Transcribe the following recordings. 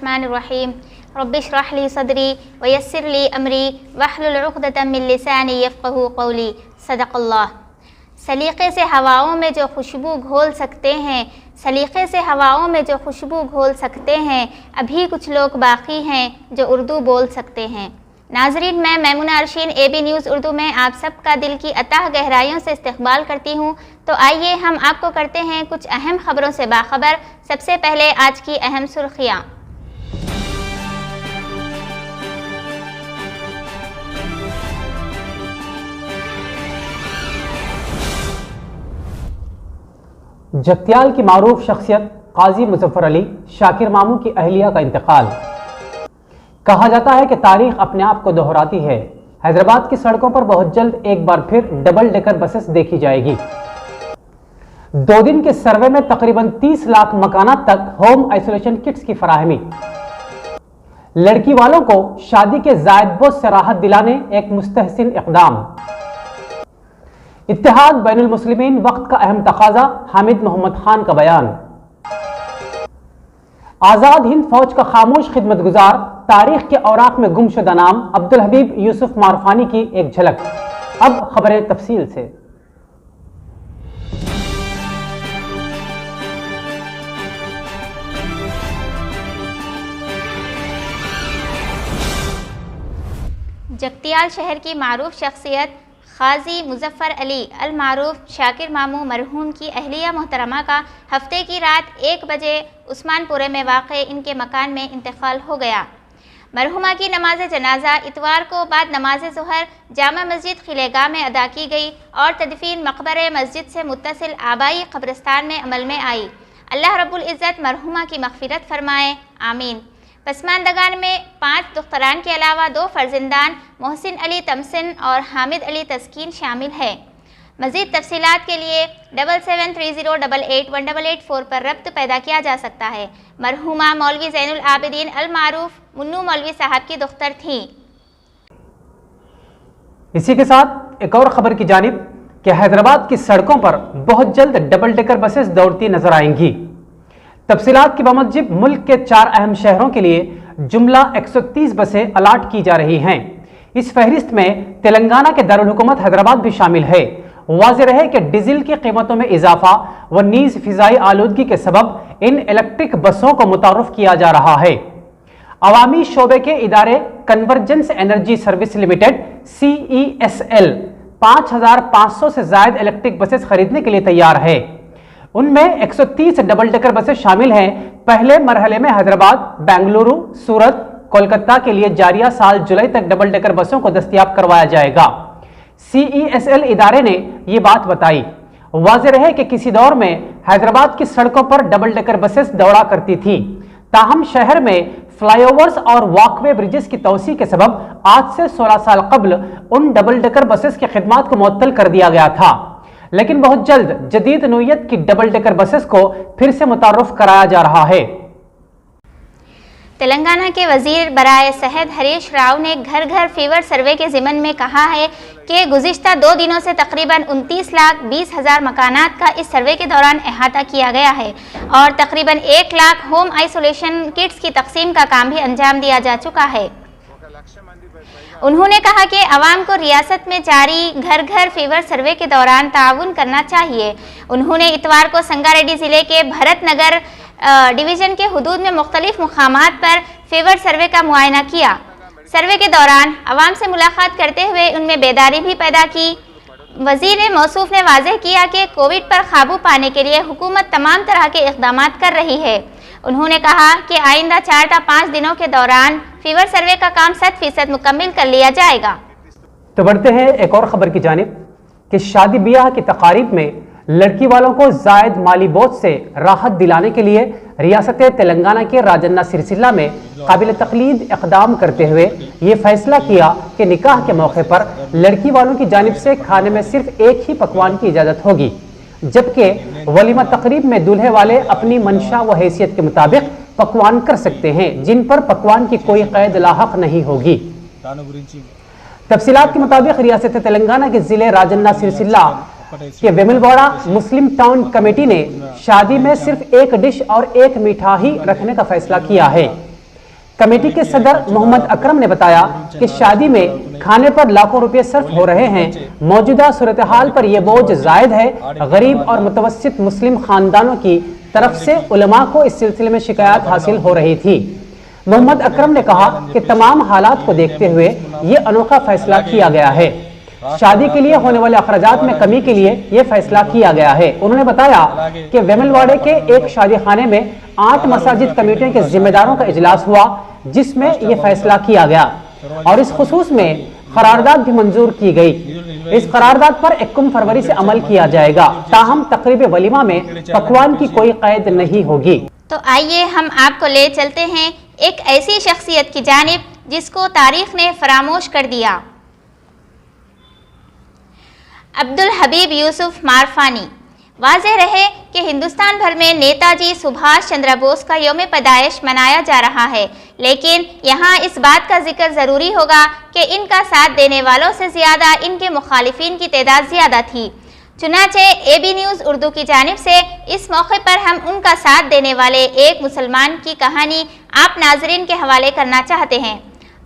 الرحمن الرحیم رب اشرح لی صدری ویسر لی امری واحلل عقدۃ من لسانی یفقہوا قولی صدق اللہ۔ سلیقے سے ہواؤں میں جو خوشبو گھول سکتے ہیں، سلیقے سے ہواؤں میں جو خوشبو گھول سکتے ہیں، ابھی کچھ لوگ باقی ہیں جو اردو بول سکتے ہیں۔ ناظرین، میں میمونہ ارشین AB نیوز اردو میں آپ سب کا دل کی اتاہ گہرائیوں سے استقبال کرتی ہوں۔ تو آئیے ہم آپ کو کرتے ہیں کچھ اہم خبروں سے باخبر۔ سب سے پہلے آج کی اہم سرخیاں۔ جگتیال کی معروف شخصیت قاضی مظفر علی شاکر ماموں کی اہلیہ کا انتقال۔ کہا جاتا ہے کہ تاریخ اپنے آپ کو دہراتی ہے۔ حیدرآباد کی سڑکوں پر بہت جلد ایک بار پھر ڈبل ڈیکر بسیں دیکھی جائے گی۔ 2 دن کے سروے میں تقریباً 30 لاکھ مکانات تک ہوم آئسولیشن کٹس کی فراہمی۔ لڑکی والوں کو شادی کے زائد بوجھ سے راحت دلانے ایک مستحسن اقدام۔ اتحاد بین المسلمین وقت کا اہم تقاضا، حامد محمد خان کا بیان۔ آزاد ہند فوج کا خاموش خدمت گزار، تاریخ کے اوراق میں گم شدہ نام عبدالحبیب یوسف معرفانی کی ایک جھلک۔ اب خبریں تفصیل سے۔ جگتیال شہر کی معروف شخصیت قاضی مظفر علی المعروف شاکر ماموں مرحوم کی اہلیہ محترمہ کا ہفتے کی رات 1 بجے عثمان پورے میں واقع ان کے مکان میں انتقال ہو گیا۔ مرحومہ کی نماز جنازہ اتوار کو بعد نماز ظہر جامع مسجد خلیہ گاہ میں ادا کی گئی اور تدفین مقبرہ مسجد سے متصل آبائی قبرستان میں عمل میں آئی۔ اللہ رب العزت مرحومہ کی مغفرت فرمائے، آمین۔ پسماندگان میں 5 دختران کے علاوہ 2 فرزندان محسن علی تمسن اور حامد علی تسکین شامل ہیں۔ مزید تفصیلات کے لیے 7730881884 پر ربط پیدا کیا جا سکتا ہے۔ مرحومہ مولوی زین العابدین المعروف منو مولوی صاحب کی دختر تھیں۔ اسی کے ساتھ ایک اور خبر کی جانب کہ حیدرآباد کی سڑکوں پر بہت جلد ڈبل ڈیکر بسیں دوڑتی نظر آئیں گی۔ تفصیلات کی بموجب ملک کے 4 اہم شہروں کے لیے جملہ 130 بسیں الاٹ کی جا رہی ہیں۔ اس فہرست میں تلنگانہ کے دارالحکومت حیدرآباد بھی شامل ہے۔ واضح رہے کہ ڈیزل کی قیمتوں میں اضافہ و نیز فضائی آلودگی کے سبب ان الیکٹرک بسوں کو متعارف کیا جا رہا ہے۔ عوامی شعبے کے ادارے convergence energy service limited CESL 5500 سے زائد الیکٹرک بسیں خریدنے کے لیے تیار ہے۔ ان میں 130 ڈبل ڈیکر بسیں شامل ہیں۔ پہلے مرحلے میں حیدرآباد، بنگلورو، سورت، کولکتہ کے لیے جاریہ سال جولائی تک ڈبل ڈیکر بسوں کو دستیاب کروایا جائے گا۔ CESL ادارے نے یہ بات بتائی۔ واضح رہے کہ کسی دور میں حیدرآباد کی سڑکوں پر ڈبل ڈیکر بسیں دوڑا کرتی تھیں، تاہم شہر میں فلائی اوورز اور واک وے برجز کی توسیع کے سبب آج سے 16 سال قبل ان ڈبل ڈیکر بسز کی خدمات کو معطل کر دیا گیا تھا، لیکن بہت جلد جدید نوعیت کی ڈبل ڈیکر بسز کو پھر سے متعارف کرایا جا رہا ہے۔ تلنگانہ کے وزیر برائے صحت ہریش راؤ نے گھر گھر فیور سروے کے ضمن میں کہا ہے کہ گزشتہ 2 دنوں سے تقریباً 29,20,000 مکانات کا اس سروے کے دوران احاطہ کیا گیا ہے اور تقریباً 1 لاکھ ہوم آئسولیشن کٹس کی تقسیم کا کام بھی انجام دیا جا چکا ہے۔ انہوں نے کہا کہ عوام کو ریاست میں جاری گھر گھر فیور سروے کے دوران تعاون کرنا چاہیے۔ انہوں نے اتوار کو سنگاریڈی ضلع کے بھرت نگر ڈویژن کے حدود میں مختلف مقامات پر فیور سروے کا معائنہ کیا۔ سروے کے دوران عوام سے ملاقات کرتے ہوئے ان میں بیداری بھی پیدا کی۔ وزیر موصوف نے واضح کیا کہ کووڈ پر قابو پانے کے لیے حکومت تمام طرح کے اقدامات کر رہی ہے۔ انہوں نے کہا کہ آئندہ 4 تا 5 دنوں کے دوران فیور سروے کا کام 100% مکمل کر لیا جائے گا۔ تو بڑھتے ہیں ایک اور خبر کی جانب کہ شادی بیاہ کی تقاریب میں لڑکی والوں کو زائد مالی بوجھ سے راحت دلانے کے لیے ریاست تلنگانہ کے راجنہ سرسلہ میں قابل تقلید اقدام کرتے ہوئے یہ فیصلہ کیا کہ نکاح کے موقع پر لڑکی والوں کی جانب سے کھانے میں صرف ایک ہی پکوان کی اجازت ہوگی، جبکہ ولیمہ تقریب میں دولہے والے اپنی منشا و حیثیت کے مطابق پکوان کر سکتے ہیں، جن پر پکوان کی کوئی قید لاحق نہیں ہوگی۔ تفصیلات کے مطابق ریاست تلنگانہ کے ضلع راجنہ سرسلہ کہ ویملواڑہ مسلم ٹاؤن کمیٹی نے شادی میں صرف ایک ڈش اور ایک میٹھا ہی رکھنے کا فیصلہ کیا ہے۔ کمیٹی کے صدر محمد اکرم نے بتایا کہ شادی میں کھانے پر لاکھوں روپے صرف ہو رہے ہیں۔ موجودہ صورتحال پر یہ بوجھ زائد ہے۔ غریب اور متوسط مسلم خاندانوں کی طرف سے علماء کو اس سلسلے میں شکایات حاصل ہو رہی تھی۔ محمد اکرم نے کہا کہ تمام حالات کو دیکھتے ہوئے یہ انوکھا فیصلہ کیا گیا ہے۔ شادی کے لیے ہونے والے اخراجات میں کمی کے لیے یہ فیصلہ کیا گیا ہے۔ انہوں نے بتایا کہ ویمل واڑے کے ایک شادی خانے میں 8 مساجد کمیٹیوں کے ذمہ داروں کا اجلاس ہوا، جس میں یہ فیصلہ کیا گیا اور اس خصوص میں قرارداد بھی منظور کی گئی۔ اس قرارداد پر 1 فروری سے عمل کیا جائے گا، تاہم تقریب ولیمہ میں پکوان کی کوئی قید نہیں ہوگی۔ تو آئیے ہم آپ کو لے چلتے ہیں ایک ایسی شخصیت کی جانب جس کو تاریخ نے فراموش کر دیا۔ عبدالحبیب یوسف مارفانی۔ واضح رہے کہ ہندوستان بھر میں نیتا جی سبھاش چندر بوس کا یوم پیدائش منایا جا رہا ہے، لیکن یہاں اس بات کا ذکر ضروری ہوگا کہ ان کا ساتھ دینے والوں سے زیادہ ان کے مخالفین کی تعداد زیادہ تھی۔ چنانچہ اے بی نیوز اردو کی جانب سے اس موقع پر ہم ان کا ساتھ دینے والے ایک مسلمان کی کہانی آپ ناظرین کے حوالے کرنا چاہتے ہیں۔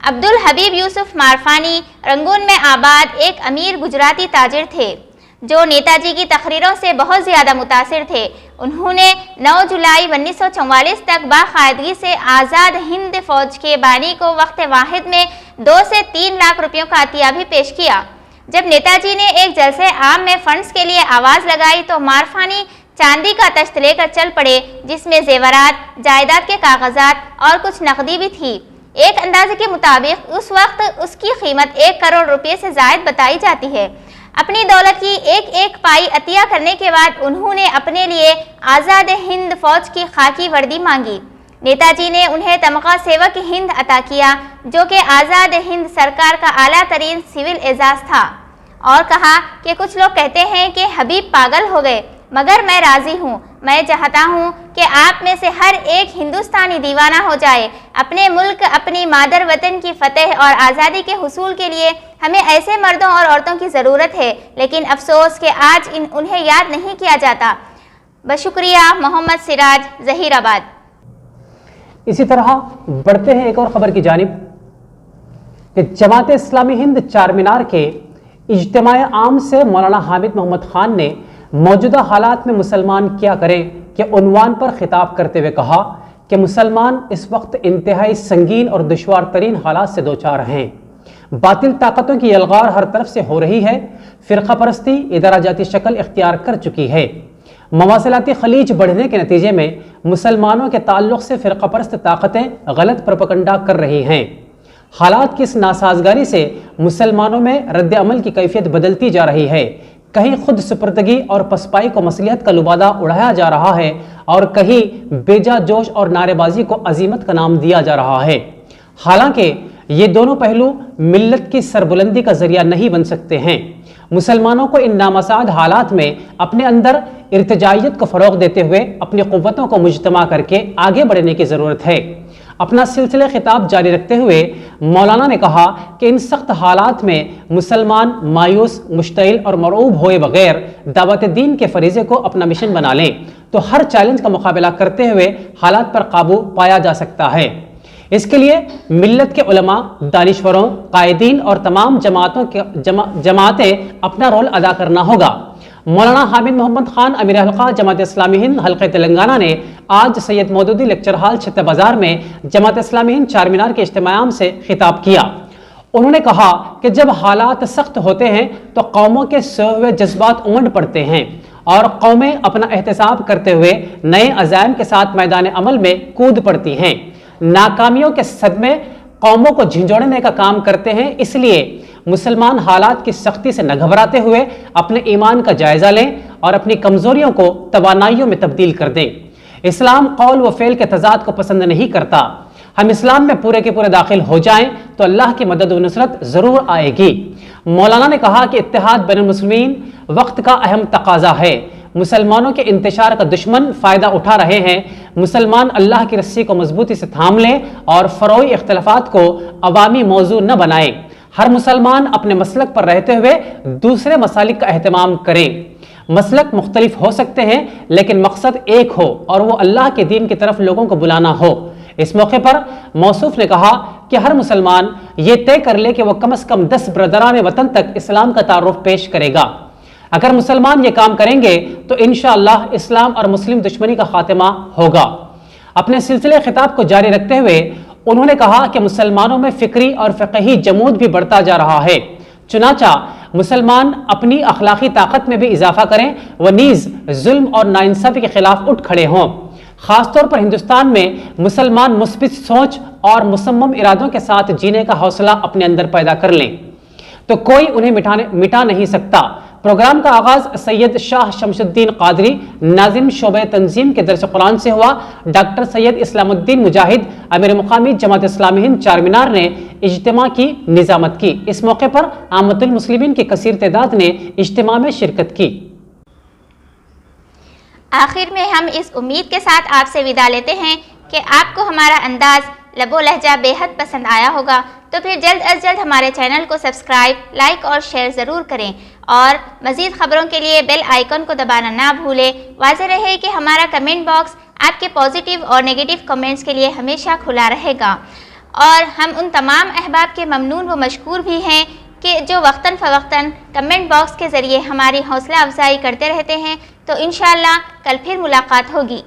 عبدالحبیب یوسف مارفانی رنگون میں آباد ایک امیر گجراتی تاجر تھے جو نیتا جی کی تقریروں سے بہت زیادہ متاثر تھے۔ انہوں نے 9 جولائی 1944 تک باقاعدگی سے آزاد ہند فوج کے بانی کو وقت واحد میں 2 سے 3 لاکھ روپیوں کا عطیہ بھی پیش کیا۔ جب نیتا جی نے ایک جلسے عام میں فنڈز کے لیے آواز لگائی تو مارفانی چاندی کا تشت لے کر چل پڑے، جس میں زیورات، جائیداد کے کاغذات اور کچھ نقدی بھی تھی۔ ایک اندازے کے مطابق اس وقت اس کی قیمت 1 کروڑ روپے سے زائد بتائی جاتی ہے۔ اپنی دولت کی ایک پائی عطیہ کرنے کے بعد انہوں نے اپنے لیے آزاد ہند فوج کی خاکی وردی مانگی۔ نیتا جی نے انہیں تمغہ سیوک ہند عطا کیا، جو کہ آزاد ہند سرکار کا اعلیٰ ترین سول اعزاز تھا، اور کہا کہ کچھ لوگ کہتے ہیں کہ حبیب پاگل ہو گئے، مگر میں راضی ہوں۔ میں چاہتا ہوں کہ آپ میں سے ہر ایک ہندوستانی دیوانہ ہو جائے۔ اپنے ملک، اپنی مادر وطن کی فتح اور آزادی کے حصول کے لیے ہمیں ایسے مردوں اور عورتوں کی ضرورت ہے، لیکن افسوس کہ آج انہیں یاد نہیں کیا جاتا۔ بشکریہ محمد سراج، ظہیر آباد۔ اسی طرح بڑھتے ہیں ایک اور خبر کی جانب کہ جماعت اسلامی ہند چار مینار کے اجتماع عام سے مولانا حامد محمد خان نے موجودہ حالات میں مسلمان کیا کریں کے عنوان پر خطاب کرتے ہوئے کہا کہ مسلمان اس وقت انتہائی سنگین اور دشوار ترین حالات سے دوچار ہیں۔ باطل طاقتوں کی یلغار ہر طرف سے ہو رہی ہے۔ فرقہ پرستی ادارہ جاتی شکل اختیار کر چکی ہے۔ مواصلاتی خلیج بڑھنے کے نتیجے میں مسلمانوں کے تعلق سے فرقہ پرست طاقتیں غلط پروپیگنڈا کر رہی ہیں۔ حالات کی اس ناسازگاری سے مسلمانوں میں رد عمل کی کیفیت بدلتی جا رہی ہے۔ کہیں خود سپردگی اور پسپائی کو مصلحت کا لبادہ اڑایا جا رہا ہے اور کہیں بیجا جوش اور نعرے بازی کو عظیمت کا نام دیا جا رہا ہے۔ حالانکہ یہ دونوں پہلو ملت کی سربلندی کا ذریعہ نہیں بن سکتے ہیں۔ مسلمانوں کو ان نامساعد حالات میں اپنے اندر ارتجاعیت کو فروغ دیتے ہوئے اپنی قوتوں کو مجتمع کر کے آگے بڑھنے کی ضرورت ہے۔ اپنا سلسلہ خطاب جاری رکھتے ہوئے مولانا نے کہا کہ ان سخت حالات میں مسلمان مایوس، مشتعل اور مرعوب ہوئے بغیر دعوت دین کے فریضے کو اپنا مشن بنا لیں تو ہر چیلنج کا مقابلہ کرتے ہوئے حالات پر قابو پایا جا سکتا ہے۔ اس کے لیے ملت کے علماء، دانشوروں، قائدین اور تمام جماعتیں اپنا رول ادا کرنا ہوگا۔ مولانا حامد محمد خان، امیر حلقہ جماعت اسلامی ہند حلقہ تلنگانہ نے آج سید مودودی لیکچر ہال چھتہ بازار میں جماعت اسلامی ہند چار مینار کے اجتماع عام سے خطاب کیا۔ انہوں نے کہا کہ جب حالات سخت ہوتے ہیں تو قوموں کے سوئے ہوئے جذبات امنڈ پڑتے ہیں اور قومیں اپنا احتساب کرتے ہوئے نئے عزائم کے ساتھ میدان عمل میں کود پڑتی ہیں۔ ناکامیوں کے صدمے قوموں کو جھنجھوڑنے کا کام کرتے ہیں، اس لیے مسلمان حالات کی سختی سے نہ گھبراتے ہوئے اپنے ایمان کا جائزہ لیں اور اپنی کمزوریوں کو توانائیوں میں تبدیل کر دیں۔ اسلام قول و فعل کے تضاد کو پسند نہیں کرتا۔ ہم اسلام میں پورے کے پورے داخل ہو جائیں تو اللہ کی مدد و نصرت ضرور آئے گی۔ مولانا نے کہا کہ اتحاد بین المسلمین وقت کا اہم تقاضا ہے۔ مسلمانوں کے انتشار کا دشمن فائدہ اٹھا رہے ہیں۔ مسلمان اللہ کی رسی کو مضبوطی سے تھام لیں اور فروعی اختلافات کو عوامی موضوع نہ بنائیں۔ ہر مسلمان اپنے مسلک پر رہتے ہوئے دوسرے مسالک کا اہتمام کریں۔ مسلک مختلف ہو سکتے ہیں لیکن مقصد ایک ہو اور وہ اللہ کے دین کی طرف لوگوں کو بلانا ہو۔ اس موقع پر موصوف نے کہا کہ ہر مسلمان یہ طے کر لے کہ وہ کم از کم 10 برادران وطن تک اسلام کا تعارف پیش کرے گا۔ اگر مسلمان یہ کام کریں گے تو انشاءاللہ اسلام اور مسلم دشمنی کا خاتمہ ہوگا۔ اپنے سلسلے خطاب کو جاری رکھتے ہوئے انہوں نے کہا کہ مسلمانوں میں فکری اور فقہی جمود بھی بڑھتا جا رہا ہے، چنانچہ مسلمان اپنی اخلاقی طاقت میں بھی اضافہ کریں و نیز ظلم اور ناانصافی کے خلاف اٹھ کھڑے ہوں۔ خاص طور پر ہندوستان میں مسلمان مثبت سوچ اور مصمم ارادوں کے ساتھ جینے کا حوصلہ اپنے اندر پیدا کر لیں تو کوئی انہیں مٹا نہیں سکتا۔ پروگرام کا آغاز سید شاہ شمس الدین قادری ناظم شعبہ تنظیم کے درس قرآن سے ہوا۔ ڈاکٹر سید اسلام الدین مجاہد امیر مقامی جماعت اسلامی ہند چار مینار نے اجتماع کی نظامت کی۔ اس موقع پر عامت المسلمین کی کثیر تعداد نے اجتماع میں شرکت کی۔ آخر میں ہم اس امید کے ساتھ آپ سے وداع لیتے ہیں کہ آپ کو ہمارا انداز، لب و لہجہ بے حد پسند آیا ہوگا، تو پھر جلد از جلد ہمارے چینل کو سبسکرائب، لائک اور شیئر ضرور کریں اور مزید خبروں کے لیے بیل آئیکن کو دبانا نہ بھولیں۔ واضح رہے کہ ہمارا کمنٹ باکس آپ کے پازیٹیو اور نیگیٹو کمنٹس کے لیے ہمیشہ کھلا رہے گا، اور ہم ان تمام احباب کے ممنون و مشکور بھی ہیں کہ جو وقتاً فوقتاً کمنٹ باکس کے ذریعے ہماری حوصلہ افزائی کرتے رہتے ہیں۔ تو انشاءاللہ کل پھر ملاقات ہوگی۔